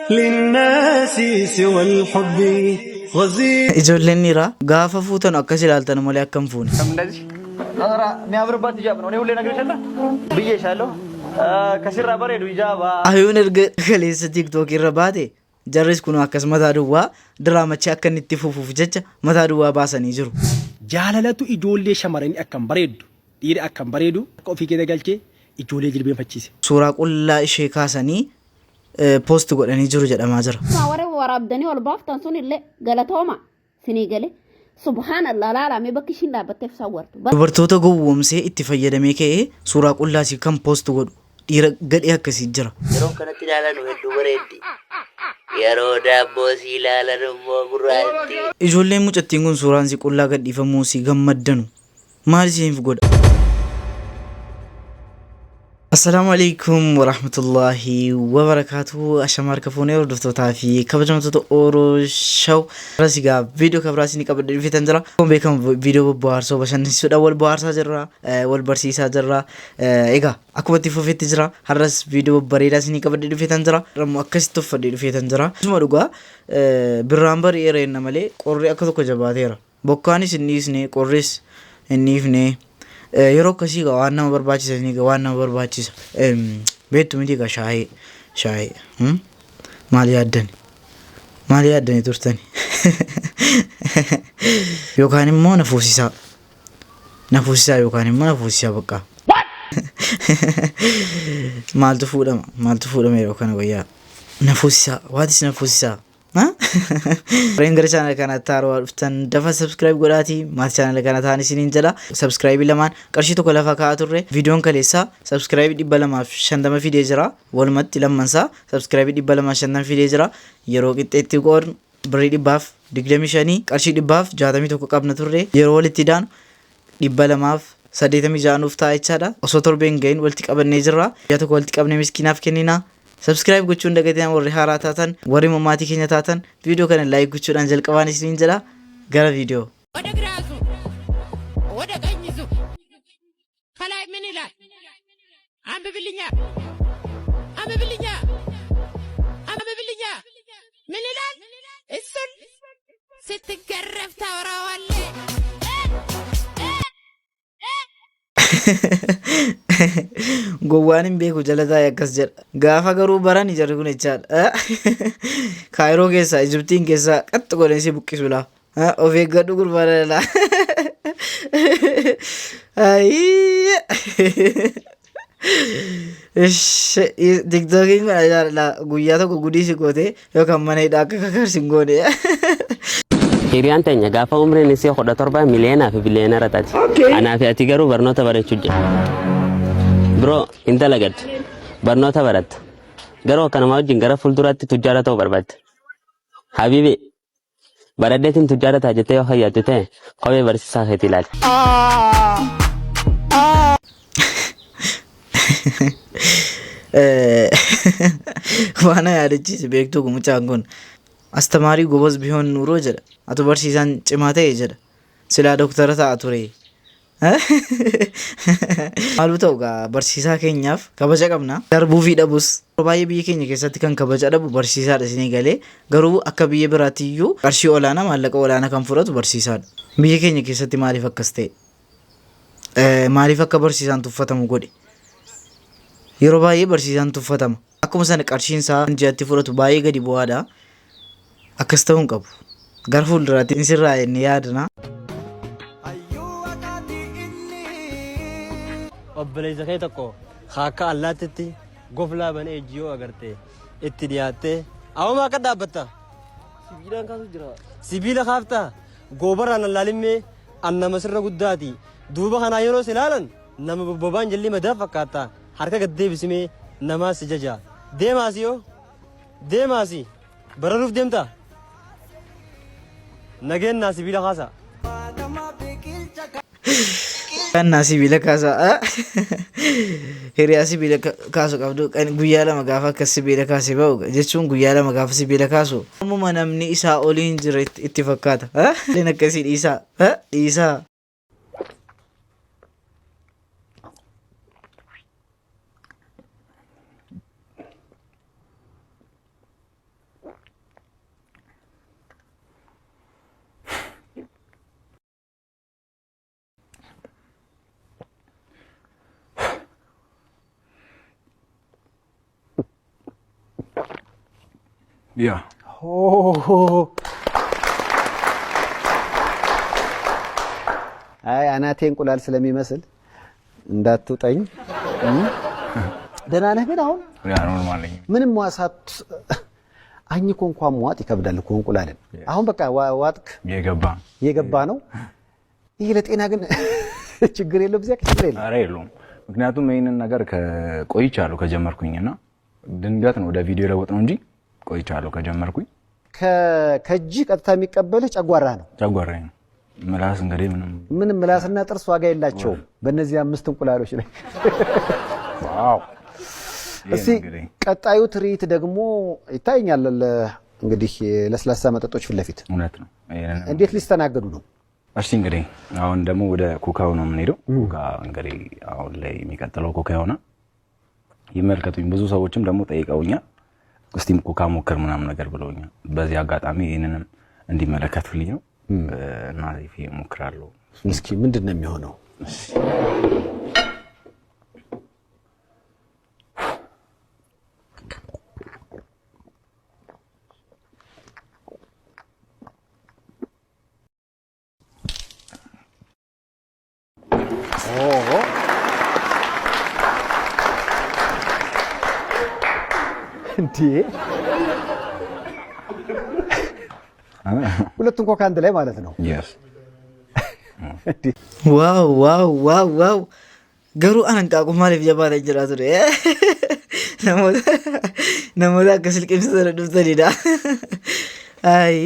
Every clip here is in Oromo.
للناس سوى الحب غزير. ijoolleen dhiiraa gaafa fuutan akkas ilaaltan malee akkam fuuni. Ayuun erga kaleessa tiktookii irra baate jarris kun akkas mataa duwwaa diraamachi akka inni itti fufuuf jecha mataa duwwaa baasanii jiru. Jaalalatu ijoollee shamarranii akkam bareeddu dhiira akkam bareedu akka ofii keessa galchee ijoollee jilbeenfachiise. Suuraa qullaa ishee kaasanii poost godhanii jiru jedhamaa jira. Warra waraabdanii ol baaftan sun illee galatooma sinii galee subhaanallah laalamee bakki ishiin dhaabbatteef sawwartu. Dubartoota gowwoomsee itti fayyadamee ka'ee suuraa qullaasii kan poost godhu dhiira gadhee akkasii jira. Yeroon kanatti ilaalan hedduu bareeddi. Yeroo daabboo si ilaalan immoo gurraatti. Ijoolleen mucattiin kun suuraan si qullaa gadhiifamuu si gammaddanu maal isiniif godha? Assalamu alaikum warahmatullahi wabarakatuh. Ashamar kafuunee hordoftoota fi kabajamtoota Oromoo Show. Rasigaa viidiyoo kabiraas ni qabadde dhufeetan jira. Kun beekamu viidiyoo bohaarsoo bashannansiisuudha. Wal bohaarsaa jirra, wal barsiisaa jirra. Egaa akkuma itti fufeetti jira. Har'as viidiyoo bareedaas ni qabadde dhufeetan jira. Rammoo akkasitti uffadde dhufeetan jira. Akkasuma dhugaa birraan bari'eera jenna malee qorri akka tokko jabaateera. Bokkaanis inni dhiisne qorris inni ifne. Yeroo akkasii waan nama barbaachisa ni waan nama barbaachisa. Beektu miti ka shaayee maal yaaddani turtani yookaan immoo na fuusisaa yookaan immoo na fuusisaa bakka maaltu fuudhama yeroo kana wayyaa na fuusisaa waatis na fuusisaa. Rengar channel kana taaro dhuftan dafa subscribe godhaati maal channel kana taani sinin jala subscribe lamaan qarshii tokko lafa kaa'aa turre viidiyoon kaleessa subscribe 250 fidee jira walumatti lammansaa subscribe 250 fidee jira yeroo qixxeetti qoodnu birrii 125 qarshii 161 qabna turre yeroo walitti daan 286 nuuf ta'a jechaadha osoo torbeen gahin walitti qabannee jirra yaa tokko walitti qabnee miskiinaaf kennina. Subscribe gochuun dagateen warri haaraa taatan warri mammaatii keenya taatan viidiyoo kana like gochuudhaan jalqabaan isiniin jala gara viidiyoo. Wada giraasu wada qanyisu kalaa min ilaal ambibilinyaa min ilaal isun sitti garrafta waraawallee. Gowwaan hin beeku jala taa'e akkas jedha. Gaafa garuu barani jarri kun jechaadha. Kaayiroo keessaa Ijiptiin keessaa qaxxi godhanii si buqqisu laa. Of eeggadhu gurbaa dhala. Tiktookiin kana jaalala guyyaa tokko gudii si gootee yookaan mana hidhaa akka kakarsin goone. Hiriyaan teenya gaafa umriin isii 17 miliyoonaa fi biliyoonara taati. Anaa fi ati garuu barnoota barachuu jira. Biroo intala gad barnoota baratta. Garuu akkanuma wajjin gara fuulduraatti tujjaara ta'uu barbaadde. Habibi baradheetiin tujjaara ta'a jettee yoo hayyaattu ta'e kophee barsiisaa keetii ilaali. Waan yaadachiise beektuu mucaan kun astamarii gobos bihoon nuuroo jedha. Atu barsiisaan cimaa ta'e jedha. Silaa doktara ta'a ture. Maaltu ta'u gaa barsiisaa keenyaaf kabaja qabna. Darbuu fi dhabus baay'ee biyya keenya keessatti kan kabaja dhabu barsiisaadha isinii galee garuu akka biyya biraatti iyyuu qarshii olaanaa maallaqa olaanaa kan fudhatu barsiisaadha. Biyya keenya keessatti maaliif akkas ta'e? Maaliif akka barsiisaan tuffatamu godhe? Yeroo baay'ee barsiisaan tuffatama. Akkuma sana qarshiin isaa ji'atti fudhatu baay'ee gadi bu'aadha. Akkas ta'uu hin qabu. Gara fuulduraatti sirraa inni yaadna. Obboleessa kee tokko akka allaattitti goflaa banee ejjiyoo agarte itti dhiyaattee awwamaa akka dhaabbatta sibiilaan kaasu jira sibiila kaaftaa goobaraan allaalimee annama sirra guddaati duuba kanaa yeroo si ilaalan nama bobbobaan jalli madaa fakkaata harka gad deebisimee namaas si jaja deemaasi yoo deemaasi bararuuf deemta nageenyaa sibiila kaasa. Kan sibiila kaasaa hiriyaa sibiila kaasu qabdu guyyaa lama gaafa akkas sibiila kaasee ba'u jechuun guyyaa lama gaafa sibiila kaasu ammuma namni isaa olii hin jirre itti fakkaata. Leen akkasii dhiisaa. Yeah. አይ አናቴ እንቁላል ስለሚመስል እንዳትውጠኝ። ደህና ነህ ግን አሁን? ያ ኖርማል ነኝ። ምንም ዋሳት አኝኮ እንኳን ዋጥ ይከብዳል እኮ እንቁላልን። አሁን በቃ ዋጥክ የገባ ነው። ይሄ ለጤና ግን ችግር የለው በዚያ ችግር የለው። ኧረ የለውም። ምክንያቱም ይሄንን ነገር ቆይቻለሁ ከጀመርኩኝና ድንገት ነው ወደ ቪዲዮ ለውጥ ነው እንጂ ቆይቻለሁ ከጀመርኩኝ። ከእጅ ቀጥታ የሚቀበልህ ጨጓራ ነው። ጨጓራዬ ነው። ምላስ እንግዲህ ምንም ምላስና ጥርስ ዋጋ የላቸውም በእነዚህ 5 እንቁላሎች ላይ። ዋው! እስቲ ቀጣዩ ትርኢት ደግሞ ይታየኛል እንግዲህ ለስላሳ መጠጦች ፊት ለፊት። እውነት ነው። እንዴት ሊስተናገዱ ነው? እሺ እንግዲህ አሁን ደግሞ ወደ ኮካው ነው የምንሄደው። ኮካ እንግዲህ አሁን ላይ የሚቀጥለው ኮካ ይሆናል። ይመልከቱኝ። ብዙ ሰዎችም ደግሞ ጠይቀውኛል እስቲ ኮካ ሞክር ምናምን ነገር ብለውኛል። በዚህ አጋጣሚ ይሄንንም እንዲመለከቱልኝ ነው እና ይሄ ሞክራለሁ። እስኪ ምንድነው የሚሆነው? እንዴ ሁለቱም ኮካ አንድ ላይ ማለት ነው? yes ዋው ዋው ዋው ዋው ገሩ አንንቃቁ ማለት ጀባታ ጅራቱ ነሞታ ከስልቅም ተረዱተሊዳ አይ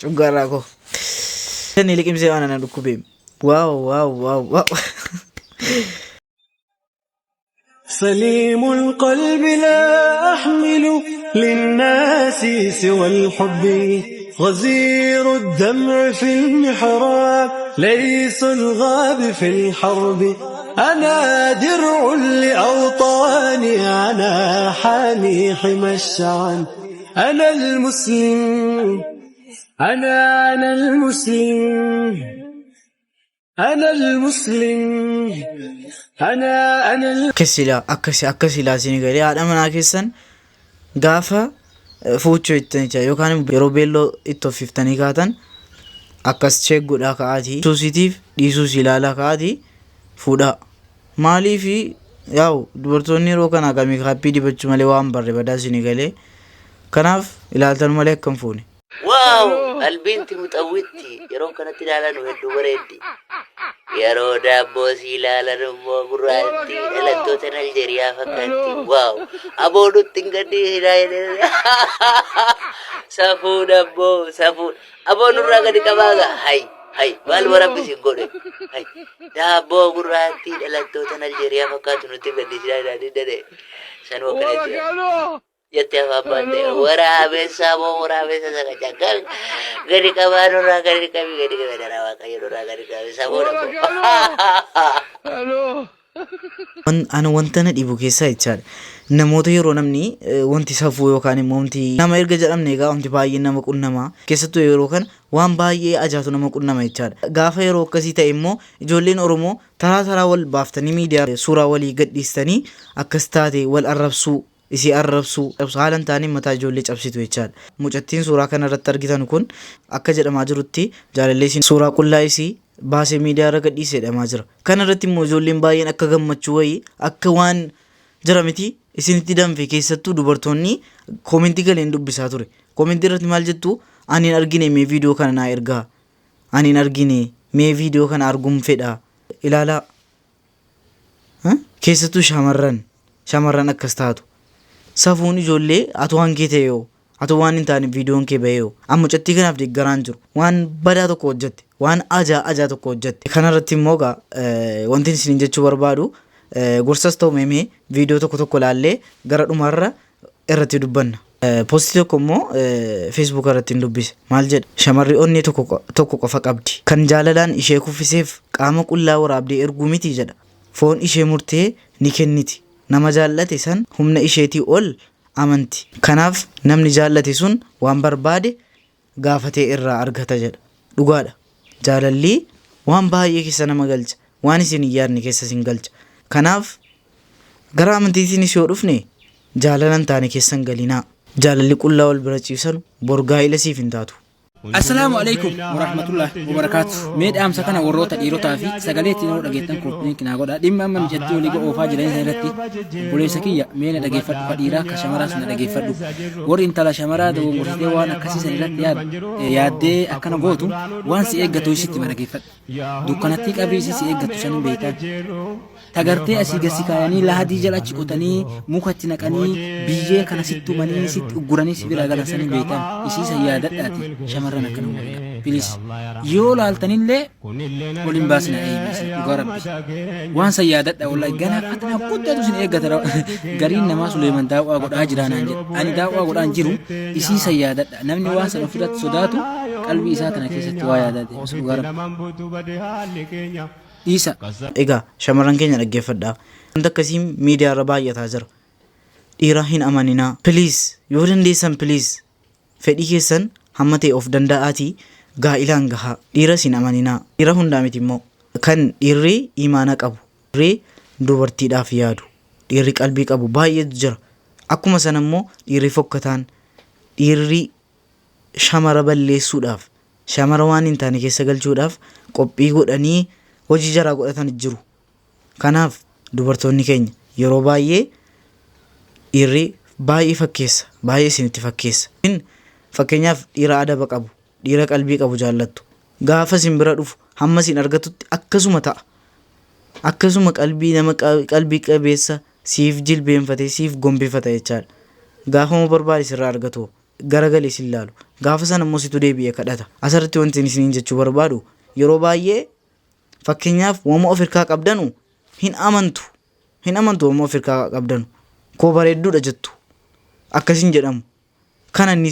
ጭጓራኮ እኔ ልቅም ሲዋና ዱኩቤም ዋው ዋው ዋው ዋው سليم القلب لا أحمل للناس سوى الحب غزير الدمع في المحراب ليس الغاب في الحرب أنا درع لأوطاني أنا حامي حمى الشعب أنا المسلم أنا المسلم أنا المسلم أنا akkasila sinigalee haadha manaa keessan gaafa fuuchoo ittanicha yookaan yeroo beelloo itti offiftanii kaatan akkas cheegguudha ka'aatii suusitiif dhiisuus ilaalaa ka'aatii fuudhaa. Maaliif yaa'u dubartoonni yeroo kana gamii kaappii dibachuu malee waan barre badaa sinigalee kanaaf ilaaltan malee akkam fuune. Waaw albiinti muxawwitti yeroo kanatti ilaalan hedduu bareeddi. Yeroo daabboo si ilaalan immoo gurraatti dhalattoota Aljeeriyaa fakkaatti. Waaw aboodutti hin gaddi safuu daabboo safuu aboon irraa gadi qabaaga hay maal warabbisi hin godhe hay daabboo gurraatti dhalattoota Aljeeriyaa fakkaatu nutti gaddisiisaa ilaanii dade sanuu akkanatti. Jette afaabbatte waraabessa moo waraabessa saka cakal gadi qabaanurraa gadi qabi gadi qabedara waaqayyoorraa gadi qabi saboodha Ana wanta na dhibu keessaa jechaadha. Namoota yeroo namni wanti safuu yookaan immoo wanti nama erga jedhamne egaa wanti baay'ee nama qunnamaa keessattuu yeroo kana waan baay'ee ajaa'atu nama qunnama jechaadha. Gaafa yeroo akkasii ta'e immoo ijoolleen Oromoo taraa wal baaftanii miidiyaa suuraa walii gadhiistanii akkas taate wal arrabsuu isi arrabsuu haalan taanii mataa ijoollee cabsitu jechaadha. Mucattiin suuraa kana irratti argitan kun akka jedhamaa jirutti jaalalleessiin suuraa qullaa isii baasee miidiyaa irra gadhiisee jedhamaa jira. Kana irratti immoo ijoolleen baay'een akka gammachuu wayii akka waan jira miti isinitti danfe keessattuu dubartoonni koomentii galeen dubbisaa ture. Koomentii irratti maal jettu ani hin argine mee viidiyoo kana naa ergaa ani hin argine mee viidiyoo kana arguun fedha ilaalaa keessattuu shamarran akkas taatu. Safuun ijoollee atu waan kee ta'e yoo atu waan hin taane viidiyoon kee bahee yoo amma mucattii kanaaf deeggaraan jiru waan badaa tokko hojjette waan ajaa tokko hojjette. Kanarratti immoo wanti isin jechuu barbaadu gorsas ta'u mee viidiyoo tokko laallee gara dhumarra irratti dubbanna. Poostii tokko immoo Facebook irratti hin dubbise maal jedha shamarri onnee tokko qofa qabdi kan jaalalaan ishee kuffiseef qaama qullaa waraabdee erguu miti jedha. Foon ishee murtee ni kenniti. Nama jaallate san humna isheetii ol amanti. Kanaaf namni jaallate sun waan barbaade gaafatee irraa argata jedha. Dhugaadha. Jaalalli waan baay'ee keessa nama galcha. Waan isin hin yaadne keessa isin galcha. Kanaaf gara amantiitiinis yoo dhufne jaalalan taane keessan galinaa. jaalalli qullaa wal bira ciibsanu borgaa ila siif hin taatu. Assalamu alaikum warahmatullahi wabarakatuh. Mee dhaamsa kana warroota dhiirotaa fi sagalee ittiin yeroo dhageettan koppii kinaa godha. Dhimma amma mijattii olii oofaa jireenya irratti buleessa kiyya mee na dhageeffadhu ka dhiiraa ka shamaraas na dhageeffadhu. Warri intala shamaraa dogoggortee waan akkasiisan irratti yaaddee akkana gootu waan si eeggatu isitti ma dhageeffadhu. Dukkanatti qabiisi si eeggatu san beekan. Tagartee asii gasi kaayanii lahadii jala achi qotanii mukatti naqanii biyyee kana sitti umanii sitti ugguranii si bira galan san beekan. Isiisa yaadadhaati shamarran akkana waliin. Bilis yoo laaltanillee waliin baasina eeyyamisa dhugaa rabbi. Waan san yaadadha wallahi ganaa fatana guddatu sin eeggata gariin namaa Suleeman daawwaa godhaa jiraanaan jedha. Ani daawwaa godhaan jiru isiisa yaadadha. Namni waan san ofirratti sodaatu qalbii isaa tana keessatti waa yaadate dhugaa rabbi. Isa egaa shamarran keenya dhaggeeffadhaa. Wanta akkasii miidiyaa irra baay'ataa jira. Dhiira hin amaninaa. Please yoo dandeessan please fedhii keessan hamma ta'e of danda'aatii gaa'ilaan gahaa. Dhiira hin amaninaa. Dhiira hundaa miti immoo kan dhiirri imaana qabu, dhiirri dubartiidhaaf yaadu, dhiirri qalbii qabu baay'eetu jira. Akkuma sana immoo dhiirri fokkataan, dhiirri shamara balleessuudhaaf, shamara waan hin taane keessa galchuudhaaf qophii godhanii hojii jaraa godhatan jiru. Kanaaf dubartoonni keenya yeroo baay'ee dhiirri baay'ee fakkeessa, baay'ee isinitti fakkeessa. Fakkeenyaaf dhiira adaba qabu, dhiira qalbii qabu jaallattu. Gaafa isin bira dhufu hamma isin argatutti akkasuma ta'a. Akkasuma qalbii nama qalbii qabeessa siif jilbeenfatee siif gombifata jechaadha. Gaafa moo barbaade sirraa argatu garagalee isin laalu. Gaafa sana immoo situ deebi'ee kadhata. Asirratti wanti isiniin jechuu barbaadu yeroo baay'ee fakkeenyaaf wama of hirkaa qabdanu hin amantu. Hin amantu wama of hirkaa qabdanu. Koo bareedduudha jettu. Akkasiin jedhamu. Kana inni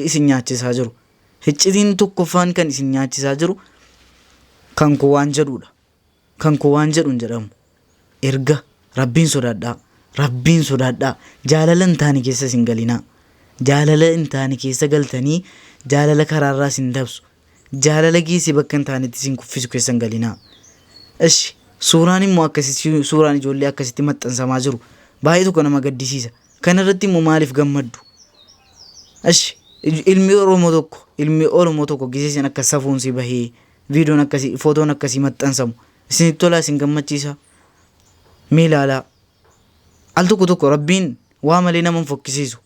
isin nyaachisaa jiru. Hiccitiin tokkoffaan kan isin nyaachisaa jiru kan koo waan jedhuudha. Kan koo waan jedhuun jedhamu. Erga rabbiin sodaadhaa. Rabbiin sodaadhaa. Jaalala hin taane keessa isin galinaa. Jaalala hin taane keessa galtanii jaalala karaarraa isin dabsu. Jaalala geessi bakka hin taanetti isin kuffisu keessa hin galinaa. Ishi suuraan immoo akkasitti suuraan ijoollee akkasitti maxxansamaa jiru. Baay'ee tokko nama gaddisiisa. Kana irratti immoo maaliif gammaddu? Ishi ilmi Oromoo tokko giseessan akka safuun si bahee viidiyoon akkasii footoon akkasii maxxansamu isinitti tolaa isin gammachiisa. Mee ilaalaa. Al tokko rabbiin waa malee nama hin fokkisiisu.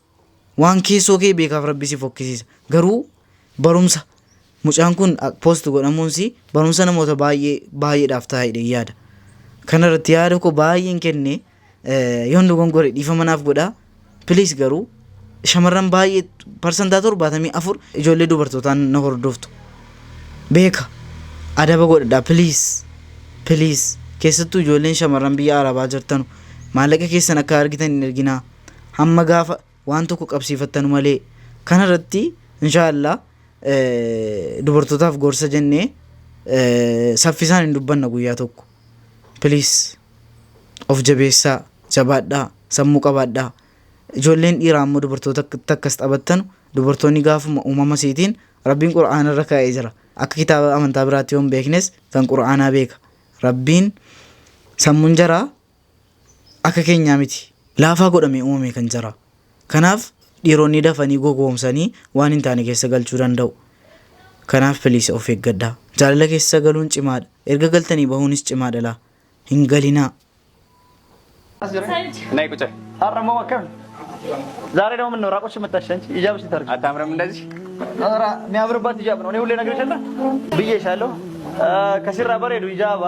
Waan keessoo kee beekaaf rabbi si fokkisiisa. Garuu barumsa mucaan kun poost godhamuunsi barumsa namoota baay'eedhaaf taa'edha yaada. Kana irratti yaada koo baay'een kenne yoon dogongore dhiifama naaf godhaa. Please garuu shamarran baay'ee parsantaa 74 ijoollee dubartootaan na hordoftu. Beeka adaba godhadhaa please keessattuu ijoolleen shamarran biyya Arabaa jirtanu maallaqa keessan akka argitan hin erginaa. Hamma gaafa waan tokko qabsiifattanu malee. Kana irratti inshaallah dubartootaaf gorsa jennee saffisaan hin dubbanna guyyaa tokko. Please of jabeessaa, jabaadhaa, sammuu qabaadhaa. Ijoolleen dhiiraa ammoo dubartoota akkas taphattanu dubartoonni gaafuma uumama isiitiin rabbiin qura'aana irra kaa'ee jira. Akka kitaaba amantaa biraatti yoo hin beeknes kan qura'aanaa beeka. Rabbiin sammuun jaraa akka keenyaa miti. Laafaa godhamee uumame kan jira. Kanaaf dhiironni dafanii gogoomsanii waan hin taane keessa galchuu danda'u. Kanaaf please of eeggadhaa. Jaalala keessa galuun cimaadha. Erga galtanii bahuunis cimaadha laa. Hin galinaa. ዛሬ ደግሞ ምን ነው ራቆች መጣሽ አንቺ ኢጃብ ሲታርግ አታምረም እንደዚህ ኧረ የሚያምርባት ኢጃብ ነው እኔ ሁሌ ነግሬሻለሁ ብዬሻለሁ ከሲራ በሬዱ ኢጃብ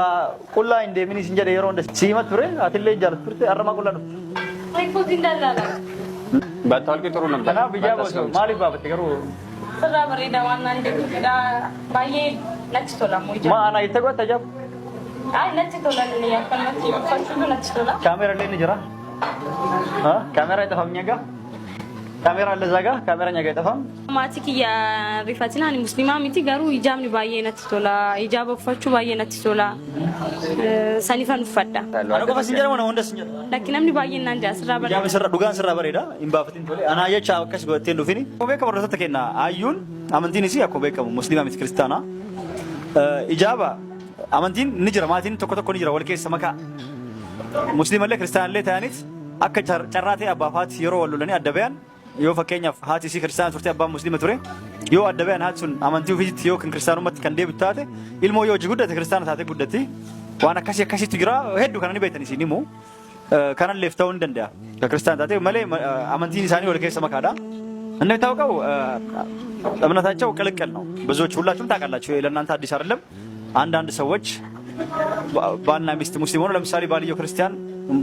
ቁላ እንደ ምን ሲንጀደ የሮ እንደ ሲመት ብሬ አትሌ ኢጃብ ፍርት አረማ ቁላ ነው አይፎዝ እንዳላላ ባታልቂ ጥሩ ነው ተና ኢጃብ ማሊ ባበት ገሩ ሲራ በሬዳ ዋና እንደ ዳ ባዬ ነጭቶላ ሞይጃ ማና ይተጓት ኢጃብ አይ ነጭቶላ ነው ያከመት ይፈሽሉ ነጭቶላ ካሜራ ላይ ንጀራ ካሜራ አይጠፋም እኛ ጋር ካሜራ አለ እዛ ጋር ካሜራ እኛ ጋር አይጠፋም ማቲክ ያ ሪፋቲና እኔ ሙስሊማ ሚቲ ጋሩ ኢጃብ ነው ባየነት ቶላ ኢጃብ ወፈቹ ባየነት ቶላ ሰኒፈን ፈዳ አረቆ ፈስንጀራ ነው ወንደስኛ ለኪንም ኒ ባየና እንደ አስራ በረ ያ መስራ ዱጋን ስራ በሬዳ ኢምባፈቲን ቶላ አና የቻ ወከስ በቴንዱ ፊኒ ኮቤ ከበረተ ተከና አዩን አመንቲን ሲ ያኮቤ ከሙ ሙስሊማ ሚት ክርስቲያና ኢጃባ አመንቲን ንጅራ ማቲን ተኮተኮ ንጅራ ወልኬ ሰመካ ሙስሊም አለ ክርስቲያን አለ ታያኒት አከ ጨራቴ አባፋት የሮ ወሉለኒ አደበያን yoo fakkeenyaaf haati isii kiristaana turte abbaan musliima ture yoo adda bayan haati sun amantii ofiitti yoo kan kiristaanummaatti kan deebitu taate ilmoo yoo hojii guddate kiristaana taate guddatti waan akkasitti jira hedduu kana ni beektan isin immoo kanalleef ta'uu ni danda'a ka kiristaana taate malee amantiin isaanii wal keessa makaadha እንደሚታወቀው እምነታቸው ቅልቅል ነው ብዙዎች ሁላችሁም ታውቃላችሁ ለእናንተ አዲስ አይደለም አንዳንድ ሰዎች ባልና ሚስት ሙስሊም ሆኖ ለምሳሌ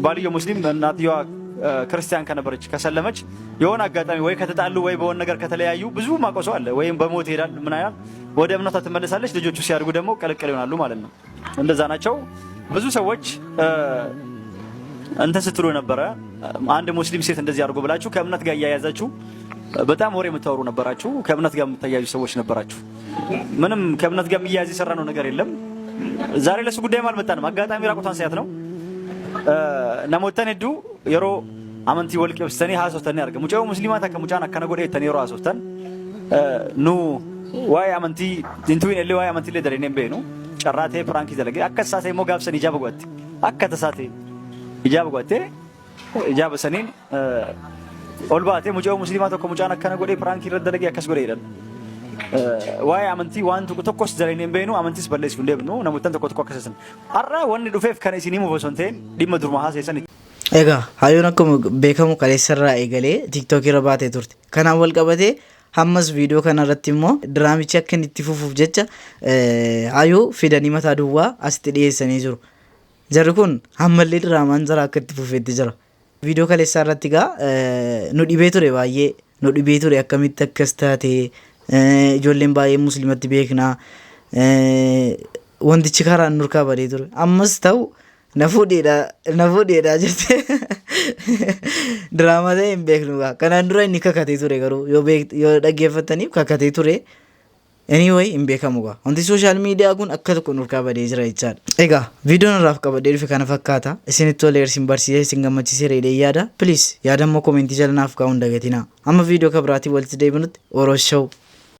ባልየው ሙስሊም እናትየዋ ክርስቲያን ከነበረች ከሰለመች የሆነ አጋጣሚ ወይ ከተጣሉ ወይ በሆነ ነገር ከተለያዩ ብዙ ማቆሶ አለ ወይም በሞት ይሄዳል ምን አይደል ወደ እምነቷ ትመለሳለች ልጆቹ ሲያድጉ ደግሞ ቅልቅል ይሆናሉ ማለት ነው እንደዛ ናቸው ብዙ ሰዎች አንተ ስትሉ ነበረ አንድ ሙስሊም ሴት እንደዚህ አድርጎ ብላችሁ ከእምነት ጋር ያያያዛችሁ በጣም ወሬ የምታወሩ ነበራችሁ ከእምነት ጋር የምትያያዙ ሰዎች ነበራችሁ ምንም ከእምነት ጋር የሚያያዝ የሰራነው ነገር የለም ዛሬ ለሱ ጉዳይ አልመጣንም አጋጣሚ ራቁቷን ሲያት ነው ነሞተን ሄዱ የሮ አመንቲ ወልቅ ወስተኒ ሃሶተኒ አርገ ሙጫው ሙስሊማታ ከሙጫና ከነጎዴ ተኔሮ ሃሶተን ኑ ዋይ አመንቲ ዲንቱን ኤሊ ዋይ አመንቲ ለደረኔም በኑ ጨራቴ ፍራንክ ይዘለገ አከሳቴ ሞጋብሰን ኢጃብ ጓት አከተሳቴ ኢጃብ ጓቴ ኢጃብ ሰኒን ኦልባቴ ሙጫው ሙስሊማታ ከሙጫና ከነጎዴ ፍራንክ ይረደለገ ያከስ ጎዴ ይደል ዋይ አመንቲ ዋንቱ ተቆስ ዘረኔም በኑ አመንቲስ በለስ እንደብኑ ነሙተን ተቆጥቆ ከሰሰን አራ ወን ዱፌፍ ከነሲኒ ሞበሶንቴን ዲመ ዱርማ ሃሰሰን Egaa hayyoon akkuma beekamu kaleessarraa eegalee TikTok irra baatee turte. Kanaan wal qabatee hammas viidiyoo kanarratti immoo diraamichi akka inni itti fufuuf jecha hayyoo fidanii mataa duwwaa asitti dhiyeessanii jiru. Jarri kun hammallee diraamaan jara akka itti fufeetti jira. Viidiyoo kaleessaarratti egaa nu dhibee ture baay'ee nu dhibee ture akkamitti akkas taate ijoolleen baay'ee musliimatti beeknaa wantichi karaan nurkaa badee ture. Ammas ta'u nafuudheedha jette diraamaa ta'e hin beeknu kanaan dura inni kakatee ture garuu yoo dhaggeeffataniif kakatee ture anyway hin beekamu wanti sooshaal miidiyaa kun akka tokko nurkaa badee jira jechaadha. Egaa viidiyoon irraaf qabadee dhufe kana fakkaata isinitti tolee isin barsiisee isin gammachiisee reedee yaada please yaada immoo koomentii jala naaf kaa'uun dagatinaa amma viidiyoo kabiraatii walitti deebinutti Oroos Show